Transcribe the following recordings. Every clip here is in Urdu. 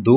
2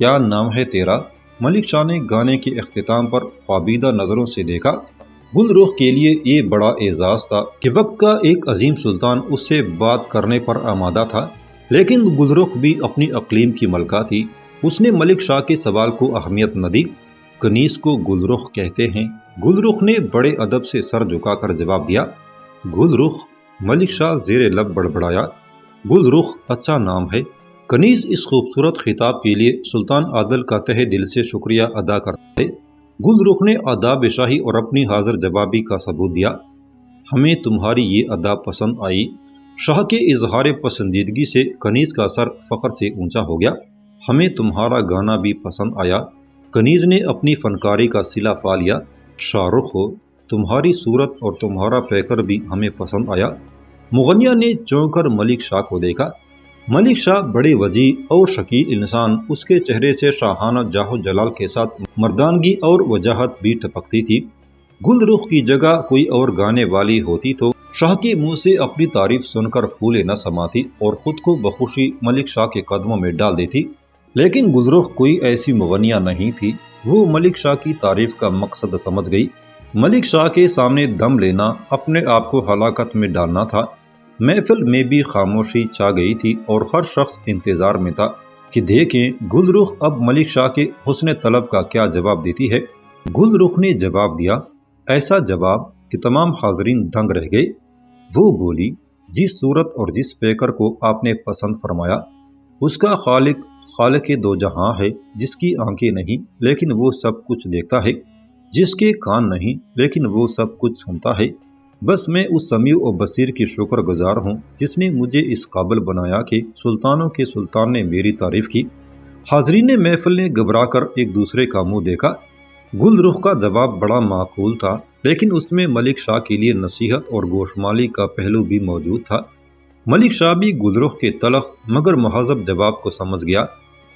کیا نام ہے تیرا؟ ملک شاہ نے گانے کے اختتام پر خوابیدہ نظروں سے دیکھا۔ گل رخ کے لیے یہ بڑا اعزاز تھا کہ وقت کا ایک عظیم سلطان اس سے بات کرنے پر آمادہ تھا، لیکن گل رخ بھی اپنی اقلیم کی ملکہ تھی۔ اس نے ملک شاہ کے سوال کو اہمیت نہ دی۔ کنیز کو گل رخ کہتے ہیں۔ گل رخ نے بڑے ادب سے سر جھکا کر جواب دیا۔ گل رخ؟ ملک شاہ زیر لب بڑبڑایا۔ گل رخ اچھا نام ہے۔ کنیز اس خوبصورت خطاب کے لیے سلطان عادل کا تہہ دل سے شکریہ ادا کرتا ہے۔ گل رخ نے آداب شاہی اور اپنی حاضر جوابی کا ثبوت دیا۔ ہمیں تمہاری یہ ادا پسند آئی۔ شاہ کے اظہار پسندیدگی سے کنیز کا سر فخر سے اونچا ہو گیا۔ ہمیں تمہارا گانا بھی پسند آیا۔ کنیز نے اپنی فنکاری کا صلہ پا لیا۔ شاہ رخ ہو، تمہاری صورت اور تمہارا پیکر بھی ہمیں پسند آیا۔ مغنیہ نے چونک کر ملک شاہ کو دیکھا۔ ملک شاہ بڑے وجیح اور شکیل انسان، اس کے چہرے سے شاہانہ جاہ و جلال کے ساتھ مردانگی اور وجاہت بھی ٹپکتی تھی۔ گل رخ کی جگہ کوئی اور گانے والی ہوتی تو شاہ کے منہ سے اپنی تعریف سن کر پھولے نہ سماتی اور خود کو بخوشی ملک شاہ کے قدموں میں ڈال دیتی، لیکن گل رخ کوئی ایسی مغنیہ نہیں تھی۔ وہ ملک شاہ کی تعریف کا مقصد سمجھ گئی۔ ملک شاہ کے سامنے دم لینا اپنے آپ کو ہلاکت میں ڈالنا تھا۔ محفل میں بھی خاموشی چھا گئی تھی اور ہر شخص انتظار میں تھا کہ دیکھیں گل رخ اب ملک شاہ کے حسن طلب کا کیا جواب دیتی ہے۔ گل رخ نے جواب دیا، ایسا جواب کہ تمام حاضرین دنگ رہ گئے۔ وہ بولی، جس صورت اور جس پیکر کو آپ نے پسند فرمایا، اس کا خالق دو جہاں ہے، جس کی آنکھیں نہیں لیکن وہ سب کچھ دیکھتا ہے، جس کے کان نہیں لیکن وہ سب کچھ سنتا ہے۔ بس میں اس سمیع و بصیر کی شکر گزار ہوں جس نے مجھے اس قابل بنایا کہ سلطانوں کے سلطان نے میری تعریف کی۔ حاضرین محفل نے گھبرا کر ایک دوسرے کا منہ دیکھا۔ گل رخ کا جواب بڑا معقول تھا، لیکن اس میں ملک شاہ کے لیے نصیحت اور گوشمالی کا پہلو بھی موجود تھا۔ ملک شاہ بھی گل رخ کے تلخ مگر مہذب جواب کو سمجھ گیا،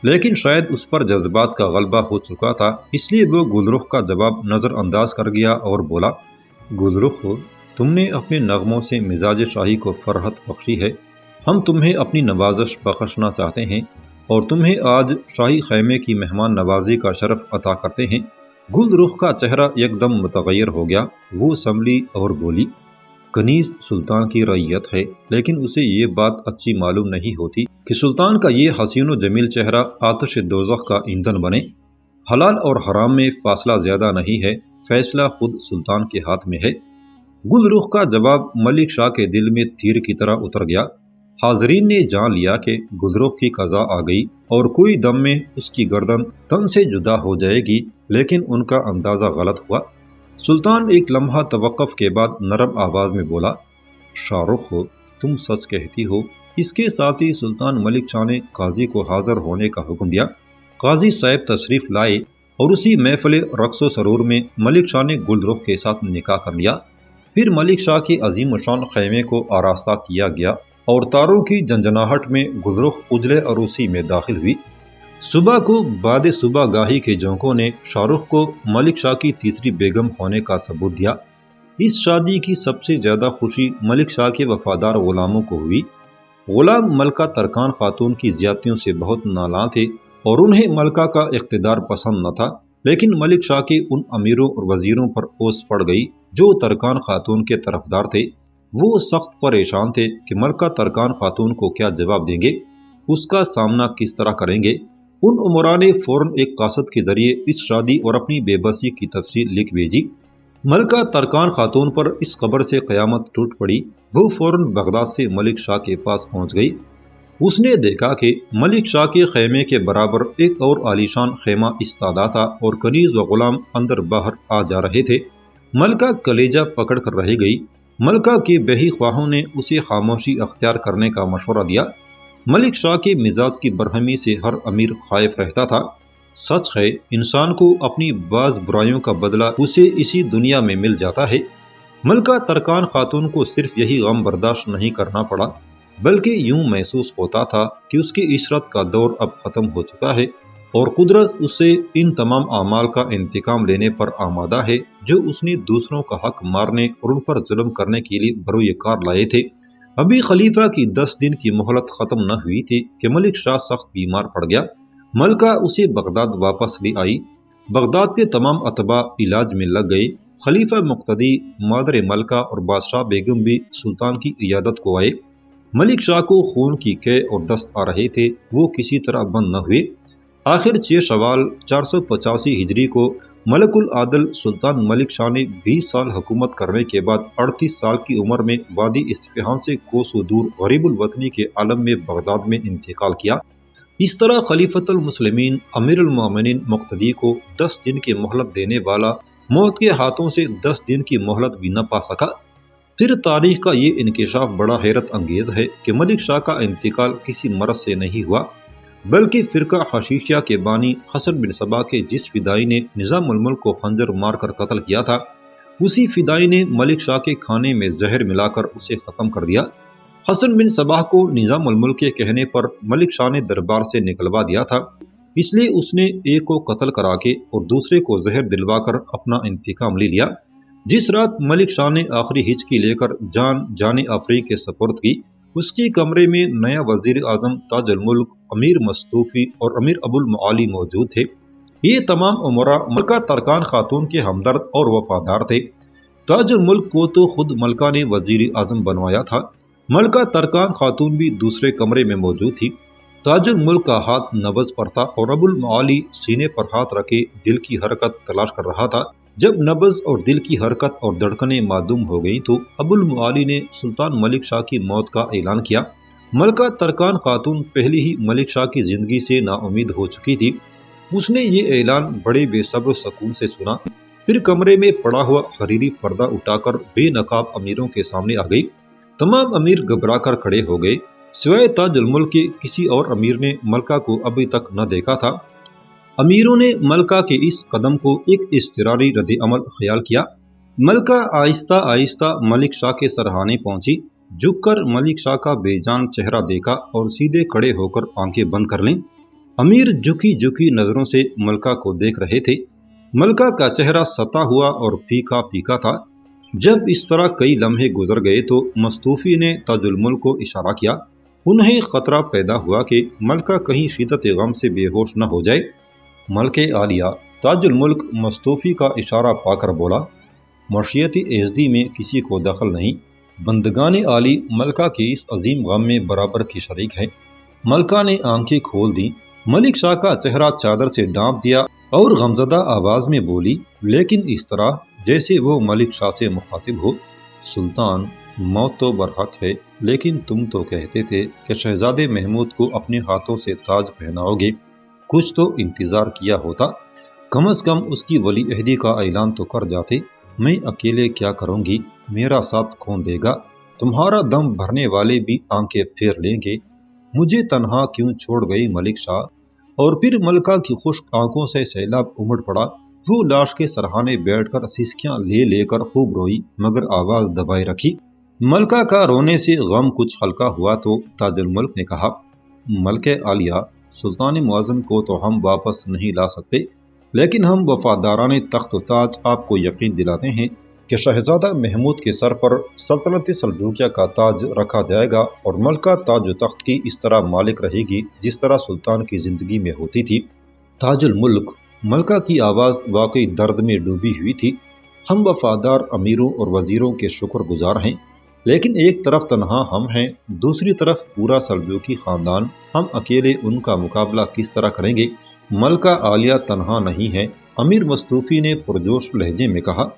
لیکن شاید اس پر جذبات کا غلبہ ہو چکا تھا، اس لیے وہ گل رخ کا جواب نظر انداز کر گیا اور بولا، گل رخ، تم نے اپنے نغموں سے مزاج شاہی کو فرحت بخشی ہے۔ ہم تمہیں اپنی نوازش بخشنا چاہتے ہیں اور تمہیں آج شاہی خیمے کی مہمان نوازی کا شرف عطا کرتے ہیں۔ گل رخ کا چہرہ یک دم متغیر ہو گیا۔ وہ سنبھلی اور بولی، کنیز سلطان کی رعیت ہے، لیکن اسے یہ بات اچھی معلوم نہیں ہوتی کہ سلطان کا یہ حسین و جمیل چہرہ آتش دوزخ کا ایندھن بنے۔ حلال اور حرام میں فاصلہ زیادہ نہیں ہے، فیصلہ خود سلطان کے ہاتھ میں ہے۔ گل رخ کا جواب ملک شاہ کے دل میں تیر کی طرح اتر گیا۔ حاضرین نے جان لیا کہ گل رخ کی قضا آ گئی اور کوئی دم میں اس کی گردن تن سے جدا ہو جائے گی، لیکن ان کا اندازہ غلط ہوا۔ سلطان ایک لمحہ توقف کے بعد نرم آواز میں بولا، شاہ رخ ہو، تم سچ کہتی ہو۔ اس کے ساتھ ہی سلطان ملک شاہ نے قاضی کو حاضر ہونے کا حکم دیا۔ قاضی صاحب تشریف لائے اور اسی محفل رقص و سرور میں ملک شاہ نے گل رخ کے ساتھ نکاح کر لیا۔ پھر ملک شاہ کے عظیم الشان خیمے کو آراستہ کیا گیا اور تاروں کی جھنجھناہٹ میں گل رخ اجلے عروسی میں داخل ہوئی۔ صبح کو بعد صبح گاہی کے جھونکوں نے شاہ رخ کو ملک شاہ کی تیسری بیگم ہونے کا ثبوت دیا۔ اس شادی کی سب سے زیادہ خوشی ملک شاہ کے وفادار غلاموں کو ہوئی۔ غلام ملکہ ترکان خاتون کی زیادتیوں سے بہت نالاں تھے اور انہیں ملکہ کا اقتدار پسند نہ تھا، لیکن ملک شاہ کے ان امیروں اور وزیروں پر اوس پڑ گئی جو ترکان خاتون کے طرفدار تھے۔ وہ سخت پریشان تھے کہ ملکہ ترکان خاتون کو کیا جواب دیں گے، اس کا سامنا کس طرح کریں گے۔ ان امراء نے فوراً ایک قاصد کے ذریعے اس شادی اور اپنی بے بسی کی تفصیل لکھ بھیجی۔ ملکہ ترکان خاتون پر اس خبر سے قیامت ٹوٹ پڑی۔ وہ فوراً بغداد سے ملک شاہ کے پاس پہنچ گئی۔ اس نے دیکھا کہ ملک شاہ کے خیمے کے برابر ایک اور عالیشان خیمہ استادہ تھا اور کنیز و غلام اندر باہر آ جا رہے تھے۔ ملکہ کلیجہ پکڑ کر رہ گئی۔ ملکہ کے بہی خواہوں نے اسے خاموشی اختیار کرنے کا مشورہ دیا۔ ملک شاہ کے مزاج کی برہمی سے ہر امیر خائف رہتا تھا۔ سچ ہے، انسان کو اپنی بعض برائیوں کا بدلہ اسے اسی دنیا میں مل جاتا ہے۔ ملکہ ترکان خاتون کو صرف یہی غم برداشت نہیں کرنا پڑا، بلکہ یوں محسوس ہوتا تھا کہ اس کی عشرت کا دور اب ختم ہو چکا ہے اور قدرت اس سے ان تمام اعمال کا انتقام لینے پر آمادہ ہے جو اس نے دوسروں کا حق مارنے اور ان پر ظلم کرنے کے لیے بروئے کار لائے تھے۔ ابھی خلیفہ کی 10 دن کی مہلت ختم نہ ہوئی تھی کہ ملک شاہ سخت بیمار پڑ گیا۔ ملکہ اسے بغداد واپس لے آئی۔ بغداد کے تمام اتباع علاج میں لگ گئے۔ خلیفہ مقتدی، مادر ملکہ اور بادشاہ بیگم بھی سلطان کی عیادت کو آئے۔ ملک شاہ کو خون کی قے اور دست آ رہے تھے، وہ کسی طرح بند نہ ہوئے۔ آخر 6 شوال 485 ہجری کو ملک العدل سلطان ملک شاہ نے 20 سال حکومت کرنے کے بعد 38 سال کی عمر میں وادی اصفہان سے کوسوں دور غریب الوطنی کے عالم میں بغداد میں انتقال کیا۔ اس طرح خلیفۃ المسلمین امیر المومنین مقتدی کو 10 دن کی مہلت دینے والا موت کے ہاتھوں سے 10 دن کی مہلت بھی نہ پا سکا۔ پھر تاریخ کا یہ انکشاف بڑا حیرت انگیز ہے کہ ملک شاہ کا انتقال کسی مرض سے نہیں ہوا، بلکہ فرقہ حشیشیہ کے بانی حسن بن صبا کے جس فدائی نے نظام الملک کو خنجر مار کر قتل کیا تھا، اسی فدائی نے ملک شاہ کے کھانے میں زہر ملا کر اسے ختم کر دیا۔ حسن بن صبا کو نظام الملک کے کہنے پر ملک شاہ نے دربار سے نکلوا دیا تھا، اس لیے اس نے ایک کو قتل کرا کے اور دوسرے کو زہر دلوا کر اپنا انتقام لے لیا۔ جس رات ملک شاہ نے آخری ہچکی لے کر جان آفریں کے سپرد کی، اس کے کمرے میں نیا وزیر اعظم تاج الملک امیر مستوفی اور امیر ابو المعالی موجود تھے۔ یہ تمام امراء ملکہ ترکان خاتون کے ہمدرد اور وفادار تھے۔ تاج الملک کو تو خود ملکہ نے وزیر اعظم بنوایا تھا، ملکہ ترکان خاتون بھی دوسرے کمرے میں موجود تھی۔ تاج الملک کا ہاتھ نبض پر تھا اور ابو المعالی سینے پر ہاتھ رکھے دل کی حرکت تلاش کر رہا تھا۔ جب نبض اور دل کی حرکت اور دھڑکنیں معدوم ہو گئیں تو ابو المعالی نے سلطان ملک شاہ کی موت کا اعلان کیا۔ ملکہ ترکان خاتون پہلے ہی ملک شاہ کی زندگی سے نا امید ہو چکی تھی، اس نے یہ اعلان بڑے بے صبر و سکون سے سنا، پھر کمرے میں پڑا ہوا حریری پردہ اٹھا کر بے نقاب امیروں کے سامنے آ گئی۔ تمام امیر گھبرا کر کھڑے ہو گئے، سوائے تاج الملک کے کسی اور امیر نے ملکہ کو ابھی تک نہ دیکھا تھا۔ امیروں نے ملکہ کے اس قدم کو ایک اضطراری رد عمل خیال کیا۔ ملکہ آہستہ آہستہ ملک شاہ کے سرہانے پہنچی، جھک کر ملک شاہ کا بے جان چہرہ دیکھا اور سیدھے کھڑے ہو کر آنکھیں بند کر لیں۔ امیر جھکی نظروں سے ملکہ کو دیکھ رہے تھے۔ ملکہ کا چہرہ ستا ہوا اور پھیکا پھیکا تھا۔ جب اس طرح کئی لمحے گزر گئے تو مستوفی نے تاج الملک کو اشارہ کیا۔ انہیں خطرہ پیدا ہوا کہ ملکہ کہیں شدت غم سے بے ہوش نہ ہو جائے۔ ملکہ عالیہ، تاج الملک مستوفی کا اشارہ پا کر بولا، معیشتی عزدی میں کسی کو دخل نہیں، بندگان عالی ملکہ کے اس عظیم غم میں برابر کی شریک ہیں۔ ملکہ نے آنکھیں کھول دیں، ملک شاہ کا چہرہ چادر سے ڈھانپ دیا اور غمزدہ آواز میں بولی، لیکن اس طرح جیسے وہ ملک شاہ سے مخاطب ہو، سلطان، موت تو برحق ہے، لیکن تم تو کہتے تھے کہ شہزادے محمود کو اپنے ہاتھوں سے تاج پہناؤ گے، کچھ تو انتظار کیا ہوتا، کم از کم اس کی ولی عہدی کا اعلان تو کر جاتے۔ میں اکیلے کیا کروں گی، میرا ساتھ کون دے گا، تمہارا دم بھرنے والے بھی آنکھیں پھیر لیں گے، مجھے تنہا کیوں چھوڑ گئی ملک شاہ۔ اور پھر ملکہ کی خشک آنکھوں سے سیلاب امڑ پڑا، وہ لاش کے سرہانے بیٹھ کر سسکیاں لے کر خوب روئی مگر آواز دبائے رکھی۔ ملکہ کا رونے سے غم کچھ ہلکا ہوا تو تاج الملک نے کہا، ملکہ عالیہ، سلطان معظم کو تو ہم واپس نہیں لا سکتے، لیکن ہم وفاداران تخت و تاج آپ کو یقین دلاتے ہیں کہ شہزادہ محمود کے سر پر سلطنت سلجوقیہ کا تاج رکھا جائے گا اور ملکہ تاج و تخت کی اس طرح مالک رہے گی جس طرح سلطان کی زندگی میں ہوتی تھی۔ تاج الملک، ملکہ کی آواز واقعی درد میں ڈوبی ہوئی تھی، ہم وفادار امیروں اور وزیروں کے شکر گزار ہیں، لیکن ایک طرف تنہا ہم ہیں، دوسری طرف پورا سلجوقی خاندان، ہم اکیلے ان کا مقابلہ کس طرح کریں گے؟ ملکہ عالیہ تنہا نہیں ہے، امیر مستوفی نے پرجوش لہجے میں کہا،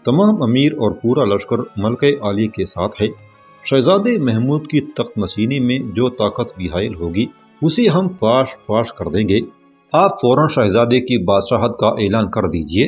تمام امیر اور پورا لشکر ملکہ عالی کے ساتھ ہے۔ شہزادے محمود کی تخت نشینی میں جو طاقت بھی حائل ہوگی اسے ہم پاش پاش کر دیں گے۔ آپ فوراً شہزادے کی بادشاہت کا اعلان کر دیجئے۔